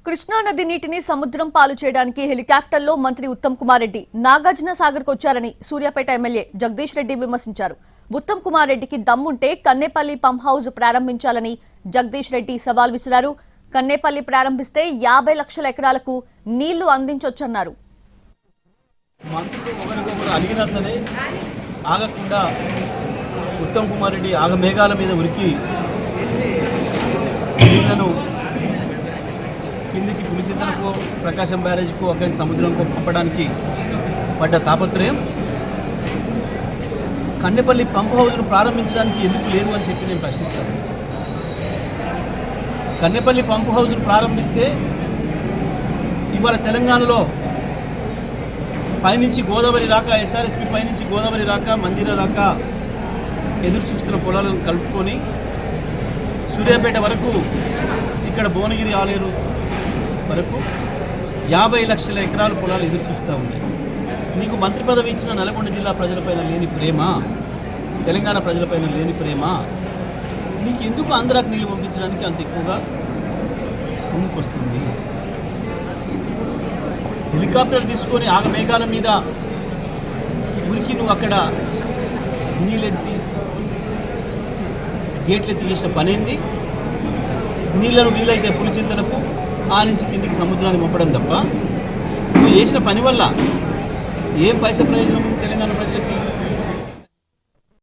కృష్ణా నది నీటిని సముద్రం పాలు చేయడానికి హెలికాప్టర్లో మంత్రి ఉత్తమ్ కుమార్ రెడ్డి నాగార్జున సాగర్కు వచ్చారని సూర్యాపేట ఎమ్మెల్యే జగదీష్ రెడ్డి విమర్శించారు. ఉత్తమ్ కుమార్ రెడ్డికి దమ్ముంటే కన్నేపల్లి పంప్ హౌస్ ప్రారంభించాలని జగదీష్ రెడ్డి సవాల్ విసిరారు. కన్నేపల్లి ప్రారంభిస్తే 50 లక్షల ఎకరాలకు నీళ్లు అందించొచ్చన్నారు. మంత్రులు ఒకరికొకరు అడిగినా సరే ఆగకుండా ఉత్తమ్ కుమార్ రెడ్డి ఆగమేఘాల మీద ఉరికి నీళ్లను కిందికి పులిచింతలకు ప్రకాశం బ్యారేజ్కు అక్కడి సముద్రంకు పంపడానికి పడ్డ తాపత్రయం కన్నెపల్లి పంప్ హౌస్ను ప్రారంభించడానికి ఎందుకు లేదు అని చెప్పి నేను ప్రశ్నిస్తాను. కన్నెపల్లి పంప్ హౌస్ను ప్రారంభిస్తే ఇవాళ తెలంగాణలో పైనుంచి గోదావరి రాక, ఎస్ఆర్ఎస్పి పైనుంచి గోదావరి రాక, మంజీరా రాక ఎదురు చూస్తున్న పొలాలను కలుపుకొని సూర్యాపేట వరకు, ఇక్కడ భువనగిరి ఆలేరు వరకు 50 లక్షల ఎకరాల పొలాలు ఎదురు చూస్తూ ఉన్నాయి. నీకు మంత్రి పదవి ఇచ్చిన నల్గొండ జిల్లా ప్రజలపైన లేని ప్రేమ, తెలంగాణ ప్రజలపైన లేని ప్రేమ, నీకు ఎందుకు ఆంధ్రాకు నీళ్ళు పంపించడానికి అంత ఎక్కువగా ముందుకొస్తుంది? హెలికాప్టర్ తీసుకొని ఆగమేఘాల మీద ఉరికి నువ్వు అక్కడ నీళ్ళెత్తి గేట్లెత్తి చేసిన పనేంది? నీళ్లను వీలైతే పులిచింతలకు ఆ నుంచి కిందికి సముద్రాన్ని పంపడం తప్ప నువ్వు చేసిన పని వల్ల ఏం పైసా ప్రయోజనం ఉంది తెలంగాణ ప్రజలకి?